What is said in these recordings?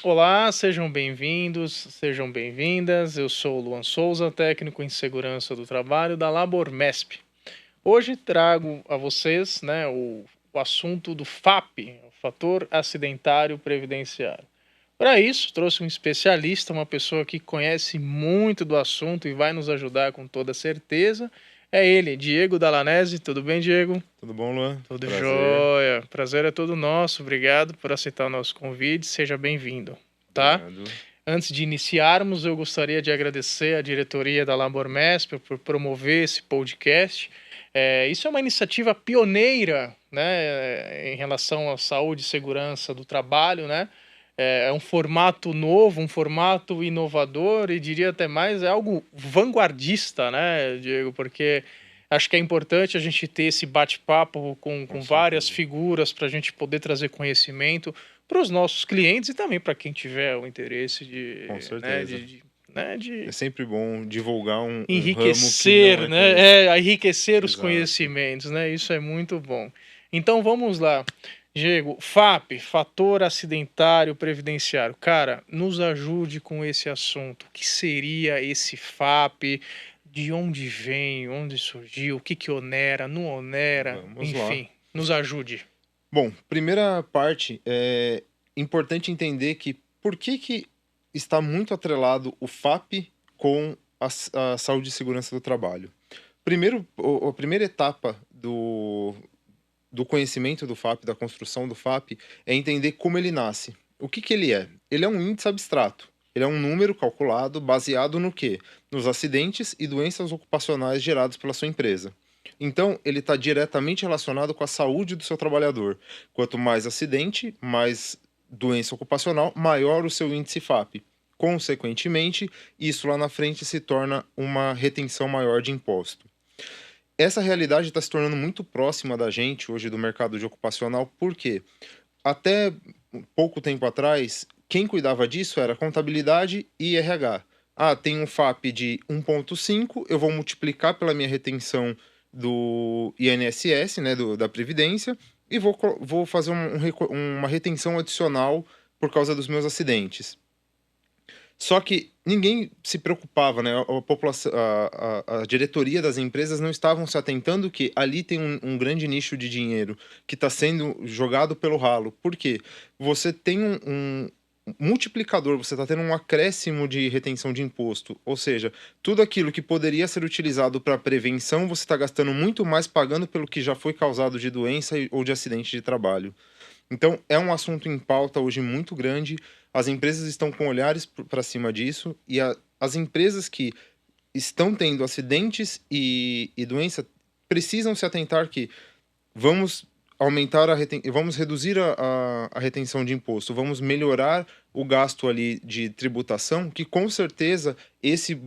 Olá, sejam bem-vindos, sejam bem-vindas. Eu sou o Luan Souza, técnico em segurança do trabalho da Labormesp. Hoje trago a vocês, o assunto do FAP, o Fator Acidentário Previdenciário. Para isso, trouxe um especialista, uma pessoa que conhece muito do assunto e vai nos ajudar com toda certeza. É ele, Diego Dalanese. Tudo bem, Diego? Tudo bom, Luan? Tudo Prazer. jóia. Prazer é todo nosso. Obrigado por aceitar o nosso convite. Seja bem-vindo, tá? Obrigado. Antes de iniciarmos, eu gostaria de agradecer à diretoria da Labormesp por promover esse podcast. Isso é uma iniciativa pioneira, né, em relação à saúde e segurança do trabalho, né? É um formato novo, um formato inovador e diria até mais, é algo vanguardista, né, Diego? Porque acho que é importante a gente ter esse bate-papo com Com várias certeza. figuras para a gente poder trazer conhecimento para os nossos clientes e também para quem tiver o interesse Com de, né, certeza. de É sempre bom divulgar um ramo que não enriquecer, é conhecido. enriquecer os Exato. conhecimentos, né? Isso é muito bom. Então vamos lá. Diego, FAP, Fator Acidentário Previdenciário. Cara, nos ajude com esse assunto. O que seria esse FAP? De onde vem? Onde surgiu? O que que onera? Não onera? Vamos lá. Enfim, nos ajude. Bom, primeira parte, é importante entender que por que está muito atrelado o FAP com a saúde e segurança do trabalho. Primeiro, a primeira etapa do conhecimento do FAP, da construção do FAP, é entender como ele nasce. O que ele é? Ele é um índice abstrato. Ele é um número calculado baseado no quê? Nos acidentes e doenças ocupacionais gerados pela sua empresa. Então, ele está diretamente relacionado com a saúde do seu trabalhador. Quanto mais acidente, mais doença ocupacional, maior o seu índice FAP. Consequentemente, isso lá na frente se torna uma retenção maior de imposto. Essa realidade está se tornando muito próxima da gente hoje do mercado de ocupacional, porque até pouco tempo atrás, quem cuidava disso era contabilidade e RH. Ah, tem um FAP de 1,5, eu vou multiplicar pela minha retenção do INSS, né, da Previdência, e vou fazer uma retenção adicional por causa dos meus acidentes. Só que ninguém se preocupava, né? A população, a diretoria das empresas não estavam se atentando que ali tem um grande nicho de dinheiro que está sendo jogado pelo ralo. Por quê? Você tem um multiplicador, você está tendo um acréscimo de retenção de imposto. Ou seja, tudo aquilo que poderia ser utilizado para prevenção, você está gastando muito mais pagando pelo que já foi causado de doença ou de acidente de trabalho. Então, é um assunto em pauta hoje muito grande. As empresas estão com olhares para cima disso e as empresas que estão tendo acidentes e doença precisam se atentar que vamos vamos reduzir a retenção de imposto, vamos melhorar o gasto ali de tributação, que com certeza esse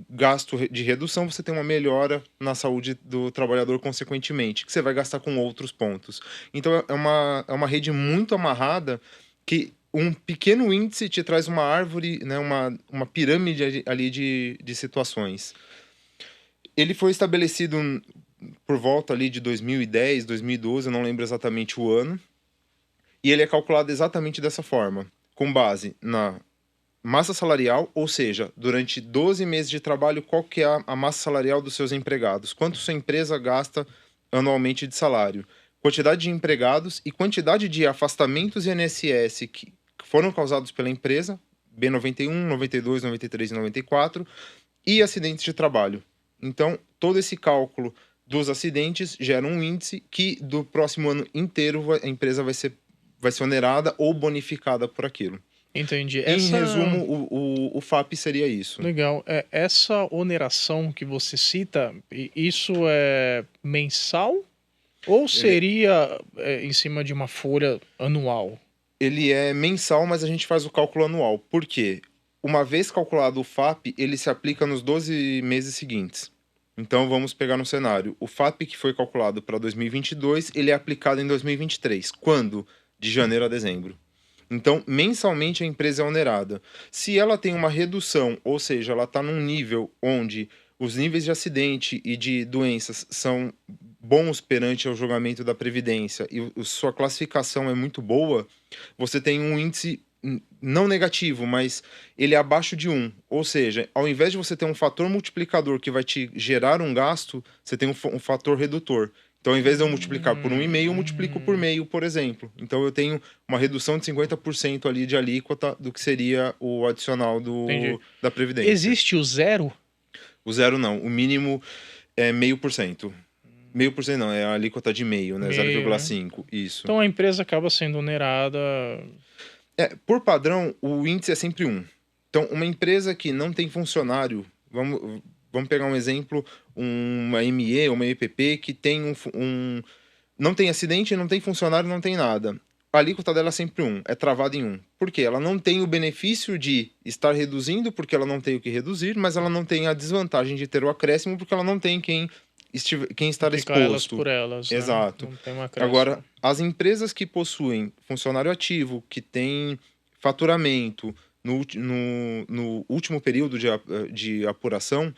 gasto de redução, você tem uma melhora na saúde do trabalhador consequentemente, que você vai gastar com outros pontos. Então é uma rede muito amarrada que um pequeno índice te traz uma árvore, né, uma pirâmide ali de situações. Ele foi estabelecido por volta ali de 2010, 2012, eu não lembro exatamente o ano, e ele é calculado exatamente dessa forma, com base na massa salarial, ou seja, durante 12 meses de trabalho, qual que é a massa salarial dos seus empregados? Quanto sua empresa gasta anualmente de salário? Quantidade de empregados e quantidade de afastamentos INSS que foram causados pela empresa, B91, 92, 93 e 94, e acidentes de trabalho. Então, todo esse cálculo dos acidentes gera um índice que do próximo ano inteiro a empresa vai ser onerada ou bonificada por aquilo. Entendi. Em Essa resumo, o FAP seria isso. Legal. Essa oneração que você cita, isso é mensal ou Ele, seria em cima de uma folha anual? ele é mensal, mas a gente faz o cálculo anual. Por quê? Uma vez calculado o FAP, ele se aplica nos 12 meses seguintes. Então vamos pegar um cenário. O FAP que foi calculado para 2022, ele é aplicado em 2023. Quando? De janeiro a dezembro. Então, mensalmente a empresa é onerada. Se ela tem uma redução, ou seja, ela está num nível onde os níveis de acidente e de doenças são bons perante ao julgamento da Previdência e sua classificação é muito boa, você tem um índice não negativo, mas ele é abaixo de 1. Ou seja, ao invés de você ter um fator multiplicador que vai te gerar um gasto, você tem um fator redutor. Então, ao invés de eu multiplicar por 1,5, eu multiplico por meio, por exemplo. Então, eu tenho uma redução de 50% ali de alíquota do que seria o adicional Entendi. da Previdência. Existe o zero? O zero não. O mínimo é 0,5%. 0,5% não, é a alíquota de meio, né? Meio, né? 0,5%. Isso. Então a empresa acaba sendo onerada. Por padrão, o índice é sempre 1. Então, uma empresa que não tem funcionário, vamos pegar um exemplo, uma ME, uma EPP, que tem não tem acidente, não tem funcionário, não tem nada. A alíquota dela é sempre 1, é travada em 1. Por quê? Ela não tem o benefício de estar reduzindo, porque ela não tem o que reduzir, mas ela não tem a desvantagem de ter o acréscimo, porque ela não tem quem estar Ficar elas exposto. por elas, né? Exato. Não tem um acréscimo. Agora, as empresas que possuem funcionário ativo, que tem faturamento no último período de apuração,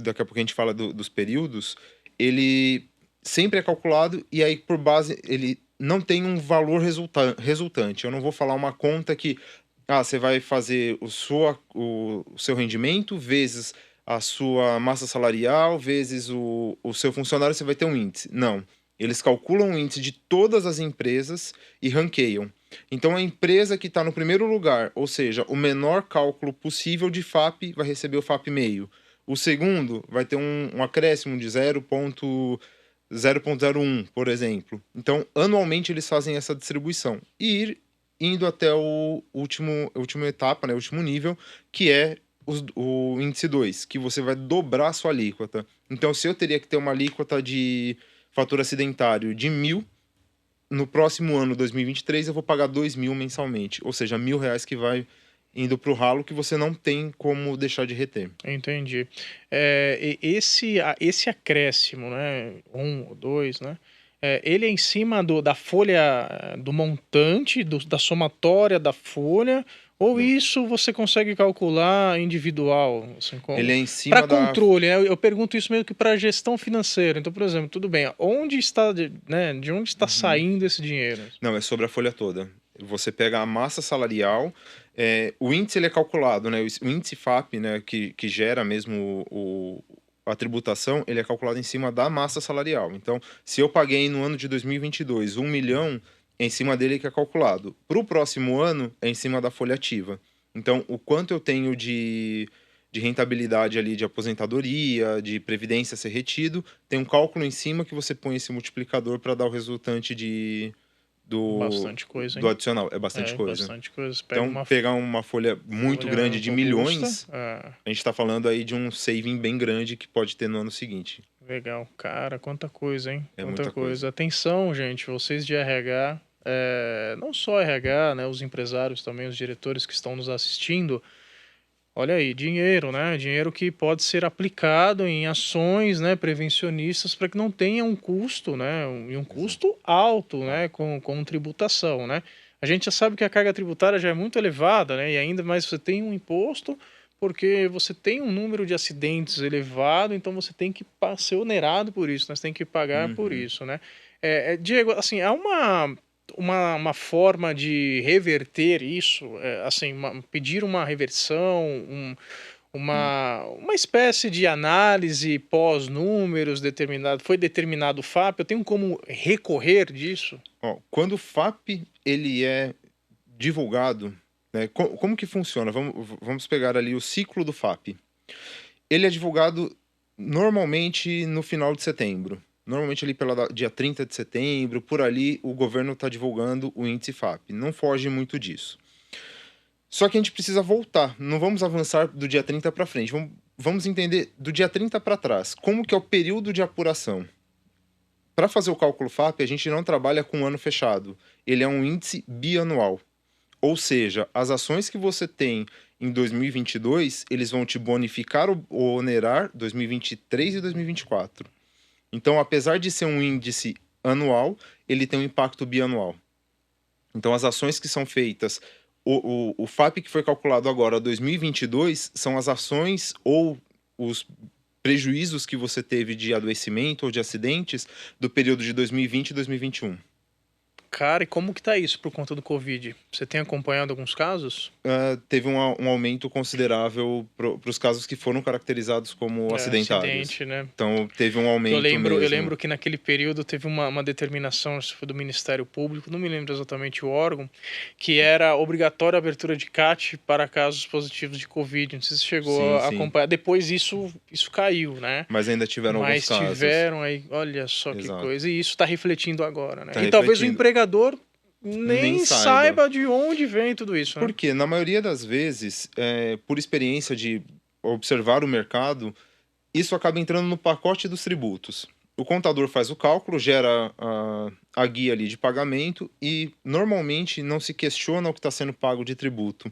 daqui a pouco a gente fala dos períodos, ele sempre é calculado e aí por base ele não tem um valor resultante. Eu não vou falar uma conta que você vai fazer o seu rendimento vezes a sua massa salarial vezes o seu funcionário, você vai ter um índice. Não. Eles calculam o índice de todas as empresas e ranqueiam. Então, a empresa que está no primeiro lugar, ou seja, o menor cálculo possível de FAP, vai receber o FAP meio. O segundo vai ter um acréscimo de 0,01, por exemplo. Então, anualmente, eles fazem essa distribuição. E indo até a última etapa, né, o último nível, que é o índice 2, que você vai dobrar a sua alíquota. Então, se eu teria que ter uma alíquota de fator acidentário de 1.000, no próximo ano, 2023, eu vou pagar 2.000 mensalmente. Ou seja, R$ 1.000 que vai indo para o ralo que você não tem como deixar de reter. Entendi. Esse acréscimo, né, 1 ou 2, né, ele é em cima da folha, do montante, da somatória da folha, ou Não. isso você consegue calcular individual? Assim, Ele é em cima para controle, né? Eu pergunto isso meio que para gestão financeira. Então, por exemplo, tudo bem, onde está, né, de onde está saindo esse dinheiro? Não, é sobre a folha toda. Você pega a massa salarial, o índice ele é calculado, né? O índice FAP, né, que gera mesmo a tributação, ele é calculado em cima da massa salarial. Então, se eu paguei no ano de 2022 1 milhão, é em cima dele que é calculado. Para o próximo ano, é em cima da folha ativa. Então, o quanto eu tenho de rentabilidade ali de aposentadoria, de previdência a ser retido, tem um cálculo em cima que você põe esse multiplicador para dar o resultante Bastante coisa, do hein? adicional. É bastante coisa. Bastante coisa. Então, pegar uma folha muito grande de milhões, robusta, a gente está falando aí de um saving bem grande que pode ter no ano seguinte. Legal. Cara, quanta coisa, hein? É Quanta muita coisa. Atenção, gente, vocês de RH, não só RH, né, os empresários também, os diretores que estão nos assistindo. Olha aí, dinheiro, né? Dinheiro que pode ser aplicado em ações, né, prevencionistas para que não tenha um custo, né? Um custo alto, né, com tributação, né? A gente já sabe que a carga tributária já é muito elevada, né? E ainda mais você tem um imposto porque você tem um número de acidentes elevado, então você tem que ser onerado por isso, né? Você tem que pagar por isso, né? Diego, assim, há uma forma de reverter isso, assim, pedir uma reversão, uma espécie de análise pós-números foi determinado o FAP, eu tenho como recorrer disso? Quando o FAP ele é divulgado, né, como que funciona? Vamos pegar ali o ciclo do FAP. Ele é divulgado normalmente no final de setembro. Normalmente ali pelo dia 30 de setembro, por ali o governo está divulgando o índice FAP. Não foge muito disso. Só que a gente precisa voltar. Não vamos avançar do dia 30 para frente. Vamos entender do dia 30 para trás. Como que é o período de apuração? Para fazer o cálculo FAP, a gente não trabalha com ano fechado. Ele é um índice bianual. Ou seja, as ações que você tem em 2022, eles vão te bonificar ou onerar 2023 e 2024. Então, apesar de ser um índice anual, ele tem um impacto bianual. Então, as ações que são feitas, o FAP que foi calculado agora, 2022, são as ações ou os prejuízos que você teve de adoecimento ou de acidentes do período de 2020 e 2021. Cara, e como que tá isso por conta do Covid? Você tem acompanhado alguns casos? Teve um aumento considerável para os casos que foram caracterizados como É, acidentários. acidente, né? Então, teve um Que aumento eu mesmo. lembro que naquele período teve uma determinação, acho que foi do Ministério Público, não me lembro exatamente o órgão, que era obrigatória a abertura de CAT para casos positivos de Covid. Não sei se você chegou Sim, a sim. acompanhar. Depois isso caiu, né? Mas ainda tiveram alguns Mas casos. tiveram aí, olha só que Exato. coisa. E isso está refletindo agora, né? Tá E talvez o refletindo. empregador Nem nem saiba. saiba de onde vem tudo isso, né? Porque, na maioria das vezes, por experiência de observar o mercado, isso acaba entrando no pacote dos tributos. O contador faz o cálculo, gera a guia ali de pagamento e normalmente não se questiona o que está sendo pago de tributo.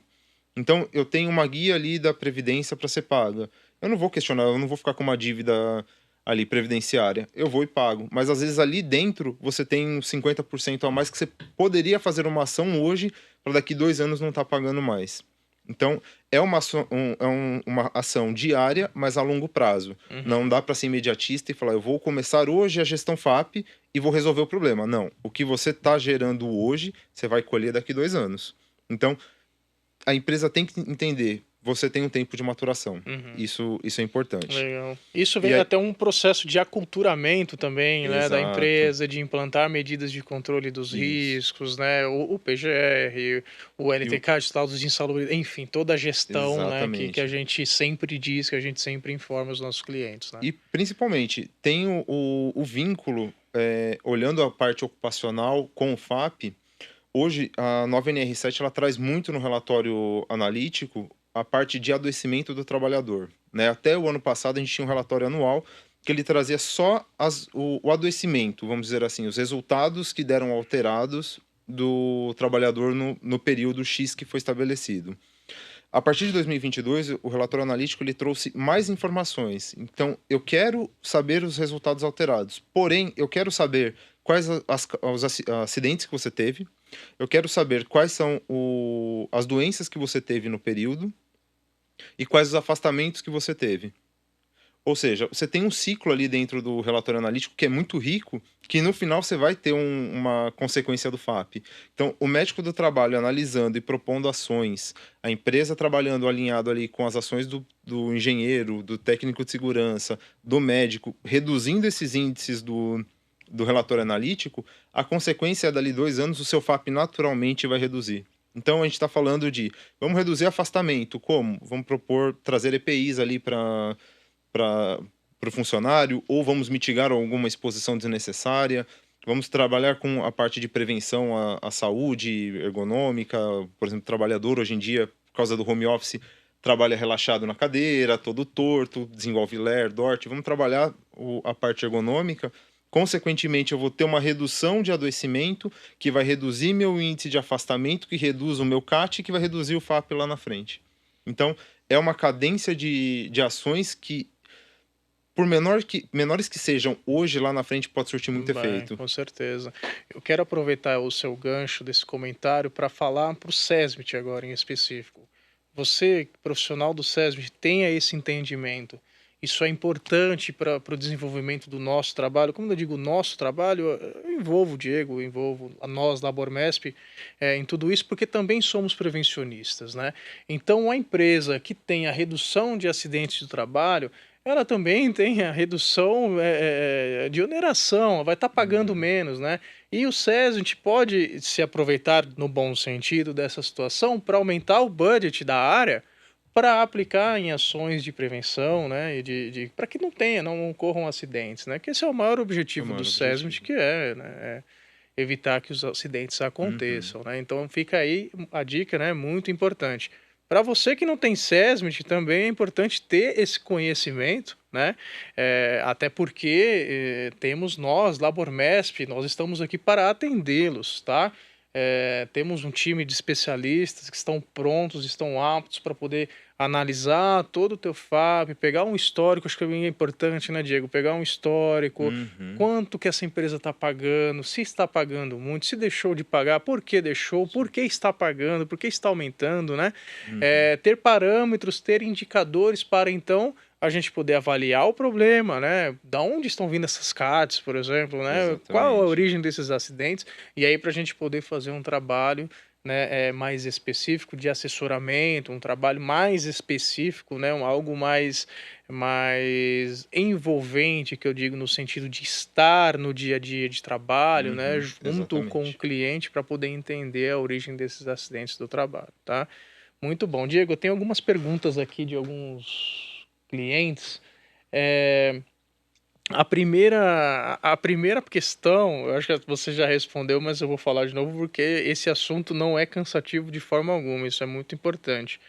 Então, eu tenho uma guia ali da previdência para ser paga. Eu não vou questionar, eu não vou ficar com uma dívida ali previdenciária. Eu vou e pago. Mas às vezes ali dentro você tem uns 50% a mais que você poderia fazer uma ação hoje para daqui 2 anos não estar pagando mais. Então, é uma ação diária, mas a longo prazo. Não Uhum. dá para ser imediatista e falar, eu vou começar hoje a gestão FAP e vou resolver o problema. Não. O que você está gerando hoje, você vai colher daqui 2 anos. Então, a empresa tem que entender, você tem um tempo de maturação. Uhum. Isso é importante. Legal. Isso E vem aí, até um processo de aculturamento também, né, da exato, empresa, de implantar medidas de controle dos isso. riscos, né, o PGR, o E o- NTK, de laudos de insalubridade, enfim, toda a gestão, né, que a exatamente. gente sempre diz, que a gente sempre informa os nossos clientes, né. E principalmente, tem o vínculo, olhando a parte ocupacional com o FAP. Hoje, a nova NR7 ela traz muito no relatório analítico a parte de adoecimento do trabalhador, né? Até o ano passado a gente tinha um relatório anual que ele trazia só o adoecimento, vamos dizer assim, os resultados que deram alterados do trabalhador no período X que foi estabelecido. A partir de 2022, o relatório analítico ele trouxe mais informações. Então, eu quero saber os resultados alterados. Porém, eu quero saber quais os acidentes que você teve. Eu quero saber quais são as doenças que você teve no período e quais os afastamentos que você teve. Ou seja, você tem um ciclo ali dentro do relatório analítico que é muito rico, que no final você vai ter uma consequência do FAP. Então, o médico do trabalho analisando e propondo ações, a empresa trabalhando alinhado ali com as ações do engenheiro, do técnico de segurança, do médico, reduzindo esses índices do relatório analítico, a consequência é dali 2 anos o seu FAP naturalmente vai reduzir. Então a gente está falando de vamos reduzir afastamento, como? Vamos propor trazer EPIs ali para o funcionário, ou vamos mitigar alguma exposição desnecessária, vamos trabalhar com a parte de prevenção à saúde ergonômica, por exemplo, o trabalhador hoje em dia, por causa do home office, trabalha relaxado na cadeira, todo torto, desenvolve LER, DORT, vamos trabalhar a parte ergonômica. Consequentemente, eu vou ter uma redução de adoecimento, que vai reduzir meu índice de afastamento, que reduz o meu CAT, que vai reduzir o FAP lá na frente. Então, é uma cadência de ações que por menores que sejam, hoje lá na frente pode surtir muito Bem, efeito. com certeza. Eu quero aproveitar o seu gancho desse comentário para falar para o SESMIT agora em específico. Você, profissional do SESMIT, tenha esse entendimento. Isso é importante para o desenvolvimento do nosso trabalho. Como eu digo nosso trabalho, eu envolvo o Diego, eu envolvo a nós, Labormesp, em tudo isso, porque também somos prevencionistas, né? Então, a empresa que tem a redução de acidentes de trabalho, ela também tem a redução de oneração, vai estar pagando Uhum. menos, né? E o SES, a gente pode se aproveitar, no bom sentido, dessa situação para aumentar o budget da área para aplicar em ações de prevenção, né? E para que não ocorram acidentes, né? Que esse é o maior É o objetivo do maior SESMIT, objetivo. que é, né? Evitar que os acidentes Uhum. aconteçam, né? Então fica aí a dica, né? Muito importante. Para você que não tem SESMIT, também é importante ter esse conhecimento, né? Até porque temos nós, Labormesp, nós estamos aqui para atendê-los, tá? Temos um time de especialistas que estão prontos, estão aptos para poder analisar todo o teu FAP, pegar um histórico, acho que é importante, né, Diego? Pegar um histórico, Uhum. quanto que essa empresa está pagando, se está pagando muito, se deixou de pagar, por que deixou, por que está pagando, por que está aumentando, né? Uhum. Ter parâmetros, ter indicadores para então a gente poder avaliar o problema, né? Da onde estão vindo essas CATs, por exemplo, né? Qual a Exatamente. origem desses acidentes? E aí para a gente poder fazer um trabalho, né, mais específico de assessoramento, um trabalho mais específico, né, algo mais envolvente, que eu digo no sentido de estar no dia a dia de trabalho, né, Uhum. junto com o Exatamente. cliente para poder entender a origem desses acidentes do trabalho, tá? Muito bom. Diego, eu tenho algumas perguntas aqui de alguns clientes. É, a primeira questão, eu acho que você já respondeu, mas eu vou falar de novo porque esse assunto não é cansativo de forma alguma, isso é muito importante.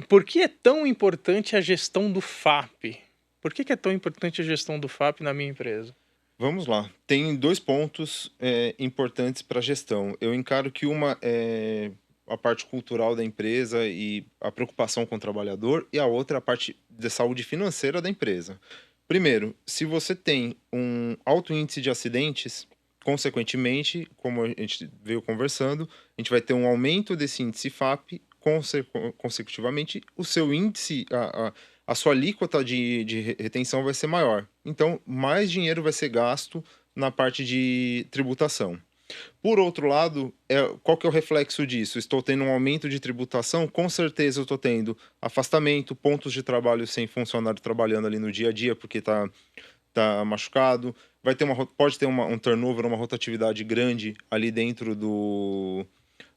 Por que é tão importante a gestão do FAP? Por que é tão importante a gestão do FAP na minha empresa? Vamos lá. Tem 2 pontos, importantes para a gestão. Eu encaro que uma é a parte cultural da empresa e a preocupação com o trabalhador, e a outra é a parte de saúde financeira da empresa. Primeiro, se você tem um alto índice de acidentes, consequentemente, como a gente veio conversando, a gente vai ter um aumento desse índice FAP, consecutivamente, o seu índice, a sua alíquota de retenção vai ser maior. Então, mais dinheiro vai ser gasto na parte de tributação. Por outro lado, qual que é o reflexo disso? Estou tendo um aumento de tributação, com certeza eu estou tendo afastamento, pontos de trabalho sem funcionário trabalhando ali no dia a dia porque tá machucado, vai ter pode ter um turnover, uma rotatividade grande ali dentro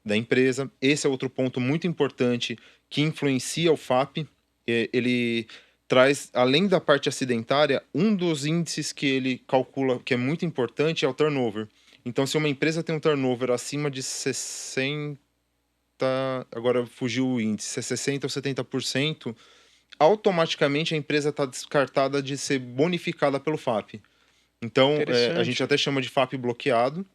da empresa. Esse é outro ponto muito importante que influencia o FAP. Ele traz, além da parte acidentária, um dos índices que ele calcula que é muito importante é o turnover. Então, se uma empresa tem um turnover acima de 60, agora fugiu o índice, se é 60 ou 70%, automaticamente a empresa está descartada de ser bonificada pelo FAP. Então, a gente Interessante. até chama de FAP bloqueado.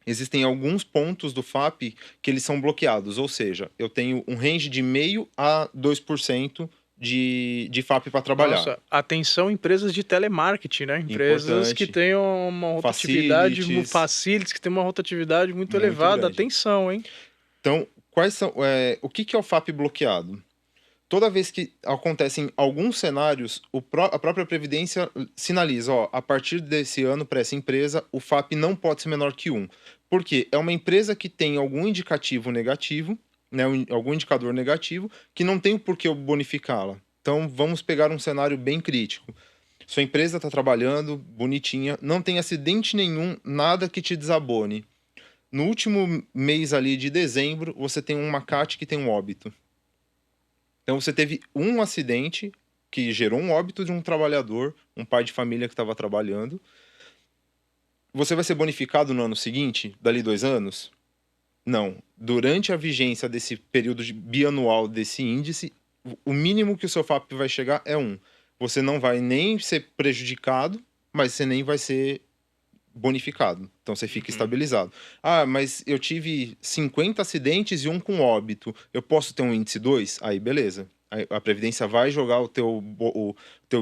Existem alguns pontos do FAP que eles são bloqueados, ou seja, eu tenho um range de 0,5% a 2% de FAP para trabalhar. Nossa, atenção empresas de telemarketing, né? Empresas que Importante. tenham uma rotatividade, Facilities, facilities, que tem uma rotatividade muito muito elevada. grande. Atenção, hein? Então, o que que é o FAP bloqueado? Toda vez que acontecem alguns cenários, a própria Previdência sinaliza, ó, a partir desse ano, para essa empresa, o FAP não pode ser menor que 1. Por quê? É uma empresa que tem algum indicativo negativo, né, algum indicador negativo, que não tem o porquê eu bonificá-la. Então, vamos pegar um cenário bem crítico. Sua empresa está trabalhando, bonitinha, não tem acidente nenhum, nada que te desabone. No último mês ali de dezembro, você tem uma CAT que tem um óbito. Então você teve um acidente que gerou um óbito de um trabalhador, um pai de família que estava trabalhando. Você vai ser bonificado no ano seguinte, dali 2 anos? Não. Durante a vigência desse período bianual desse índice, o mínimo que o seu FAP vai chegar é 1. Você não vai nem ser prejudicado, mas você nem vai ser bonificado. Então você fica Uhum. estabilizado. Ah, mas eu tive 50 acidentes e um com óbito. Eu posso ter um índice 2? Aí beleza. Aí a Previdência vai jogar o teu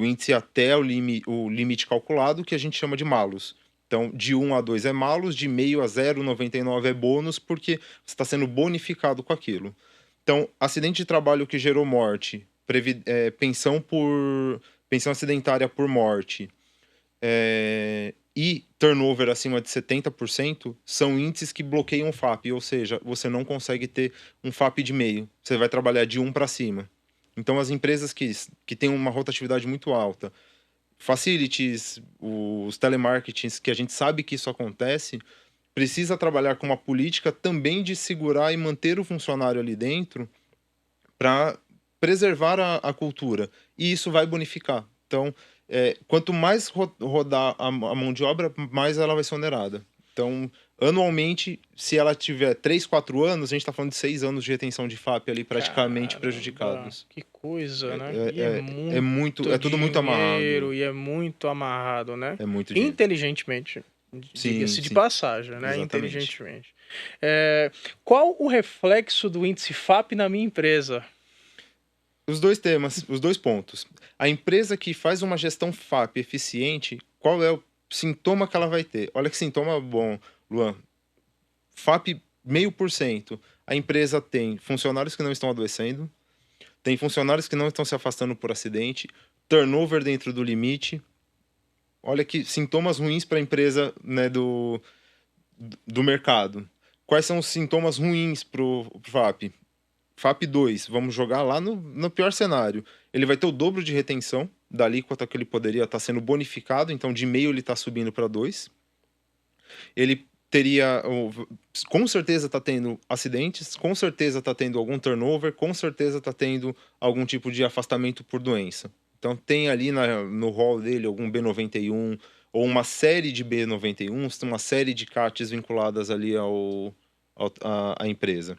índice até o limite calculado, que a gente chama de malus. Então, de 1 a 2 é malus, de meio a 0,99 é bônus, porque você está sendo bonificado com aquilo. Então, acidente de trabalho que gerou morte, pensão acidentária por morte, e turnover acima de 70% são índices que bloqueiam o FAP, ou seja, você não consegue ter um FAP de meio, você vai trabalhar de 1 para cima. Então, as empresas que têm uma rotatividade muito alta, facilities, os telemarketings, que a gente sabe que isso acontece, precisa trabalhar com uma política também de segurar e manter o funcionário ali dentro para preservar a cultura. E isso vai bonificar. Então, quanto mais rodar a mão de obra, mais ela vai ser onerada. Então, anualmente, se ela tiver 3, 4 anos, a gente está falando de 6 anos de retenção de FAP ali praticamente Caramba, prejudicados. que coisa, né? E é É muito, muito é tudo muito amarrado. dinheiro e é muito amarrado, né? É muito dinheiro. Inteligentemente, Sim, diga-se de sim, passagem, né? exatamente. Inteligentemente. Qual o reflexo do índice FAP na minha empresa? Os dois temas, os dois pontos. A empresa que faz uma gestão FAP eficiente, qual é o sintoma que ela vai ter? Olha que sintoma bom, Luan. FAP 0,5%. A empresa tem funcionários que não estão adoecendo, tem funcionários que não estão se afastando por acidente, turnover dentro do limite. Olha que sintomas ruins para a empresa, né, do mercado. Quais são os sintomas ruins para o FAP? FAP 2, vamos jogar lá no pior cenário. Ele vai ter o dobro de retenção da alíquota que ele poderia estar sendo bonificado, então de meio ele está subindo para 2. Ele teria, com certeza está tendo acidentes, com certeza está tendo algum turnover, com certeza está tendo algum tipo de afastamento por doença. Então tem ali no rol dele algum B91 ou uma série de B91s, uma série de CATs vinculadas ali à empresa.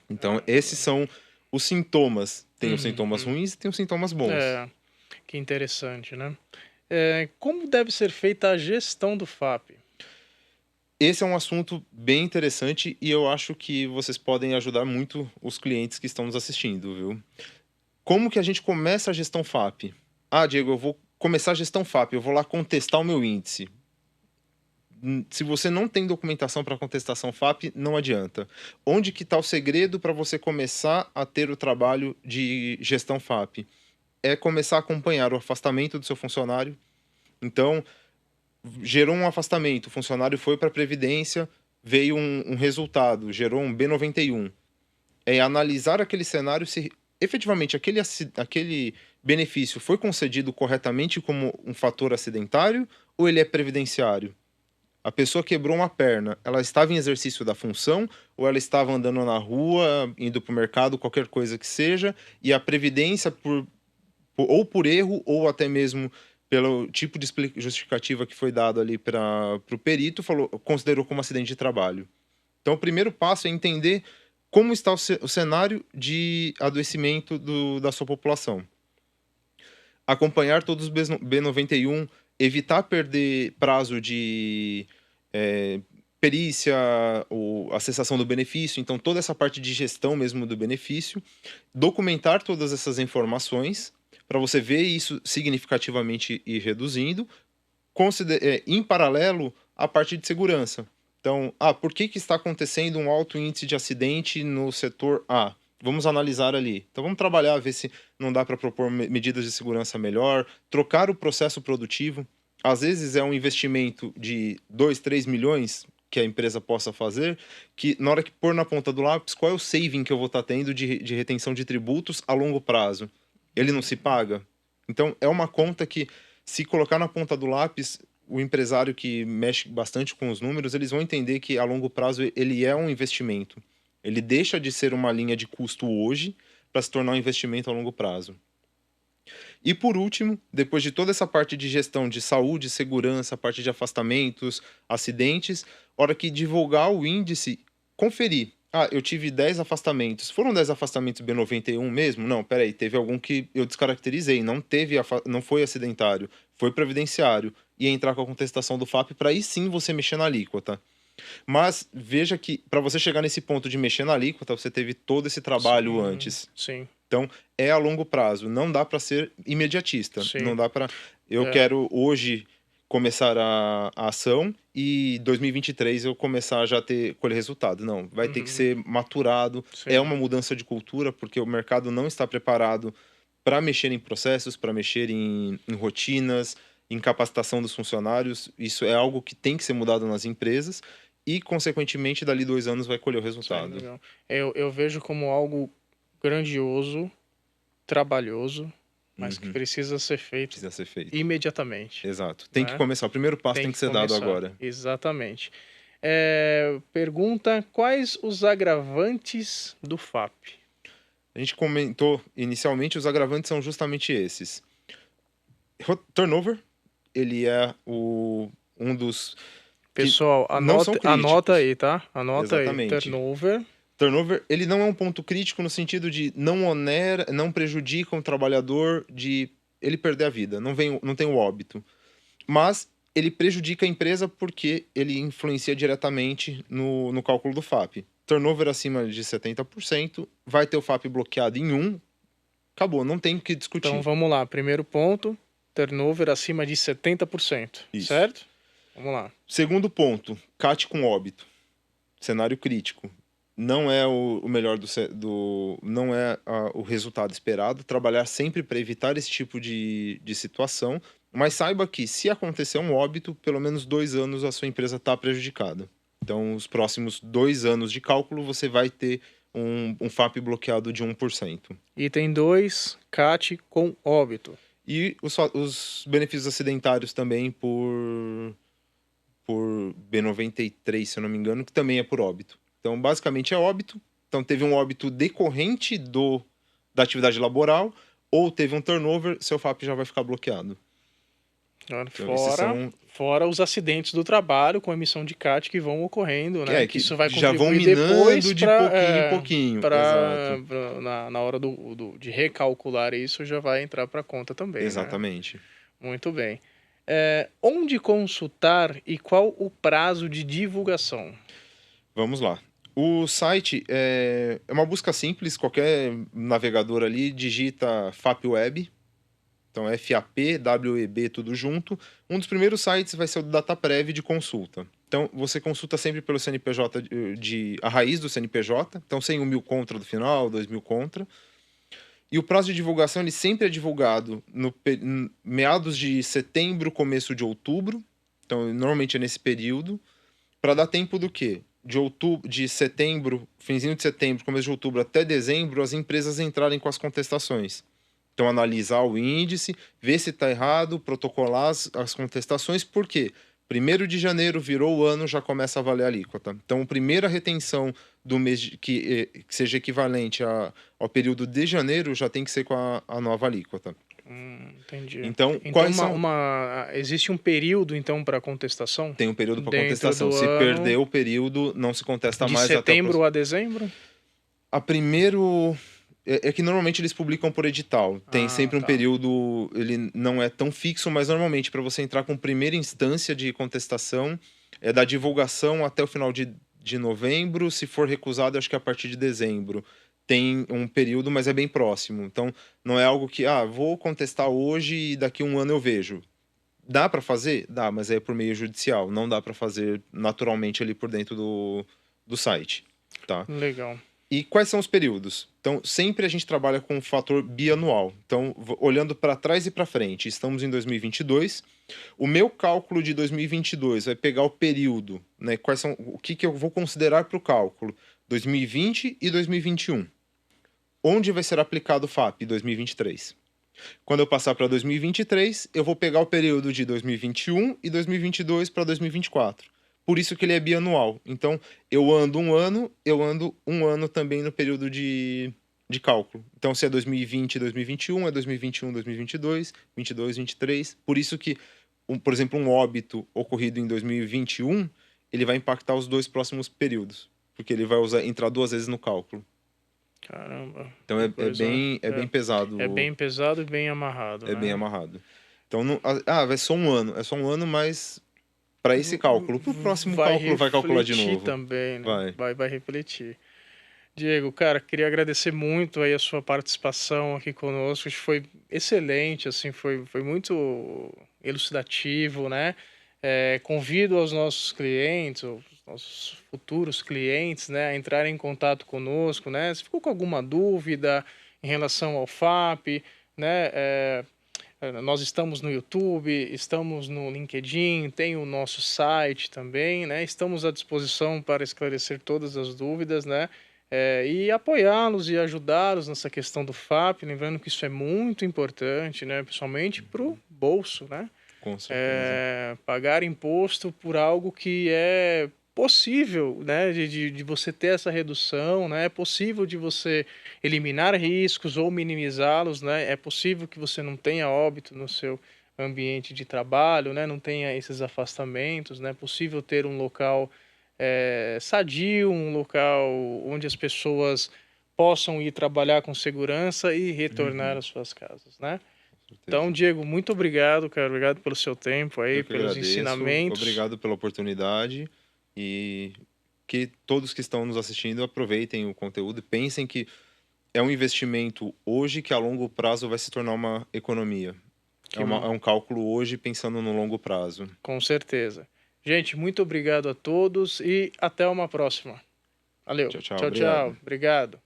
Então esses são os sintomas. Tem os sintomas ruins e tem os sintomas bons. Que interessante, né? Como deve ser feita a gestão do FAP? Esse é um assunto bem interessante e eu acho que vocês podem ajudar muito os clientes que estão nos assistindo, viu? Como que a gente começa a gestão FAP? Ah, Diego, eu vou começar a gestão FAP, eu vou lá contestar o meu índice. Se você não tem documentação para contestação FAP, não adianta. Onde que está o segredo para você começar a ter o trabalho de gestão FAP? É começar a acompanhar o afastamento do seu funcionário. Então, gerou um afastamento, o funcionário foi para a Previdência, veio um resultado, gerou um B91. É analisar aquele cenário se efetivamente aquele benefício foi concedido corretamente como um fator acidentário ou ele é previdenciário. A pessoa quebrou uma perna, ela estava em exercício da função ou ela estava andando na rua, indo para o mercado, qualquer coisa que seja, e a Previdência, ou por erro ou até mesmo pelo tipo de justificativa que foi dado ali para o perito, considerou como acidente de trabalho. Então, o primeiro passo é entender como está o cenário de adoecimento da sua população. Acompanhar todos os B91, evitar perder prazo de perícia ou a cessação do benefício, então toda essa parte de gestão mesmo do benefício, documentar todas essas informações para você ver isso significativamente ir reduzindo, em paralelo a parte de segurança. Então, por que está acontecendo um alto índice de acidente no setor A? Vamos analisar ali. Então, vamos trabalhar, ver se não dá para propor medidas de segurança melhor, trocar o processo produtivo. Às vezes é um investimento de 2, 3 milhões que a empresa possa fazer, que na hora que pôr na ponta do lápis, qual é o saving que eu vou estar tendo de retenção de tributos a longo prazo? Ele não se paga? Então, é uma conta que, se colocar na ponta do lápis, o empresário que mexe bastante com os números, eles vão entender que a longo prazo ele é um investimento. Ele deixa de ser uma linha de custo hoje para se tornar um investimento a longo prazo. E por último, depois de toda essa parte de gestão de saúde, segurança, parte de afastamentos, acidentes, hora que divulgar o índice, conferir. Eu tive 10 afastamentos. Foram 10 afastamentos B91 mesmo? Não, peraí, teve algum que eu descaracterizei, não foi acidentário, foi previdenciário. E entrar com a contestação do FAP para aí sim você mexer na alíquota. Mas veja que para você chegar nesse ponto de mexer na alíquota, você teve todo esse trabalho antes. Sim. Então, é a longo prazo. Não dá para ser imediatista. Sim. Não dá para... Eu quero hoje começar a ação e 2023 eu começar a já colher resultado. Não, vai ter que ser maturado. Sim. É uma mudança de cultura, porque o mercado não está preparado para mexer em processos, para mexer em rotinas, em capacitação dos funcionários. Isso é algo que tem que ser mudado nas empresas e, consequentemente, dali 2 anos vai colher o resultado. Sim, eu vejo como algo grandioso, trabalhoso, mas que precisa ser feito imediatamente. Exato. Tem que começar. O primeiro passo tem que ser dado agora. Exatamente. Pergunta: quais os agravantes do FAP? A gente comentou inicialmente, os agravantes são justamente esses. Turnover, ele é um dos... Pessoal, anota aí, tá? Anota Exatamente. aí. Turnover, ele não é um ponto crítico no sentido de não prejudica um trabalhador de ele perder a vida, não tem o óbito. Mas ele prejudica a empresa porque ele influencia diretamente no cálculo do FAP. Turnover acima de 70%, vai ter o FAP bloqueado em 1, acabou, não tem o que discutir. Então vamos lá, primeiro ponto, turnover acima de 70%, Isso. certo? Vamos lá. Segundo ponto, CAT com óbito. Cenário crítico. Não é o melhor não é o resultado esperado. Trabalhar sempre para evitar esse tipo de situação. Mas saiba que, se acontecer um óbito, pelo menos 2 anos a sua empresa está prejudicada. Então, os próximos 2 anos de cálculo, você vai ter um FAP bloqueado de 1%. Item 2, CAT com óbito. E os benefícios acidentários também por B93, se eu não me engano, que também é por óbito. Então, basicamente é óbito. Então, teve um óbito decorrente da atividade laboral ou teve um turnover, seu FAP já vai ficar bloqueado. Então, fora os acidentes do trabalho com emissão de CAT que vão ocorrendo, né? Que isso vai já vão contribuir depois minando de pouquinho em pouquinho. Na hora de recalcular isso, já vai entrar para a conta também. Exatamente. Né? Muito bem. Onde consultar e qual o prazo de divulgação? Vamos lá. O site é uma busca simples, qualquer navegador ali digita FAP Web. Então, FAP, WEB, tudo junto. Um dos primeiros sites vai ser o DataPrev de consulta. Então, você consulta sempre pelo CNPJ, a raiz do CNPJ. Então, sem o 1000 contra do final, 2000 contra. E o prazo de divulgação, ele sempre é divulgado no meados de setembro, começo de outubro. Então, normalmente é nesse período. Para dar tempo do quê? De setembro, finzinho de setembro, começo de outubro até dezembro, as empresas entrarem com as contestações. Então, analisar o índice, ver se está errado, protocolar as contestações, por quê? 1º de janeiro virou o ano, já começa a valer a alíquota. Então, a primeira retenção do mês que seja equivalente ao período de janeiro já tem que ser com a nova alíquota. Entendi. Então quais são... existe um período, então, para contestação? Tem um período para contestação. Se perder o período, não se contesta mais. De setembro a dezembro? É que normalmente eles publicam por edital. Tem sempre um período, ele não é tão fixo, mas normalmente para você entrar com primeira instância de contestação, é da divulgação até o final de novembro. Se for recusado, acho que é a partir de dezembro. Tem um período, mas é bem próximo. Então, não é algo que, vou contestar hoje e daqui a um ano eu vejo. Dá para fazer? Dá, mas é por meio judicial. Não dá para fazer naturalmente ali por dentro do site. Tá? Legal. E quais são os períodos? Então, sempre a gente trabalha com um fator bianual. Então, olhando para trás e para frente, estamos em 2022. O meu cálculo de 2022 vai pegar o período, né? O que eu vou considerar para o cálculo? 2020 e 2021. Onde vai ser aplicado o FAP? 2023. Quando eu passar para 2023, eu vou pegar o período de 2021 e 2022 para 2024. Por isso que ele é bianual. Então, eu ando um ano também no período de cálculo. Então, se é 2020 e 2021, é 2021, 2022, 22, 23. Por isso que, por exemplo, um óbito ocorrido em 2021, ele vai impactar os 2 próximos períodos. Porque ele vai entrar 2 vezes no cálculo. Caramba. Então, é bem pesado. É bem pesado e bem amarrado. É bem amarrado. Então, vai só um ano. É só um ano, mas... para esse cálculo. Para o próximo cálculo vai calcular de novo. Também, né? Vai refletir. Diego, cara, queria agradecer muito aí a sua participação aqui conosco. Acho que foi excelente, assim, foi muito elucidativo, né? Convido aos nossos clientes, os nossos futuros clientes, né, a entrarem em contato conosco, né? Se ficou com alguma dúvida em relação ao FAP, né? Nós estamos no YouTube, estamos no LinkedIn, tem o nosso site também, né? Estamos à disposição para esclarecer todas as dúvidas, né? E apoiá-los e ajudá-los nessa questão do FAP, lembrando que isso é muito importante, né? Principalmente para o bolso, né? Com certeza. Pagar imposto por algo que é possível, né, de você ter essa redução, né, é possível de você eliminar riscos ou minimizá-los, né, é possível que você não tenha óbito no seu ambiente de trabalho, né, não tenha esses afastamentos, né, é possível ter um local sadio, um local onde as pessoas possam ir trabalhar com segurança e retornar às suas casas, né. Então, Diego, muito obrigado, cara. Obrigado pelo seu tempo aí, pelos ensinamentos. Obrigado pela oportunidade e que todos que estão nos assistindo aproveitem o conteúdo e pensem que é um investimento hoje que a longo prazo vai se tornar uma economia. Que É um cálculo hoje pensando no longo prazo. Com certeza. Gente, muito obrigado a todos e até uma próxima. Valeu. Tchau, tchau. Tchau, tchau. Obrigado.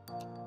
Obrigado.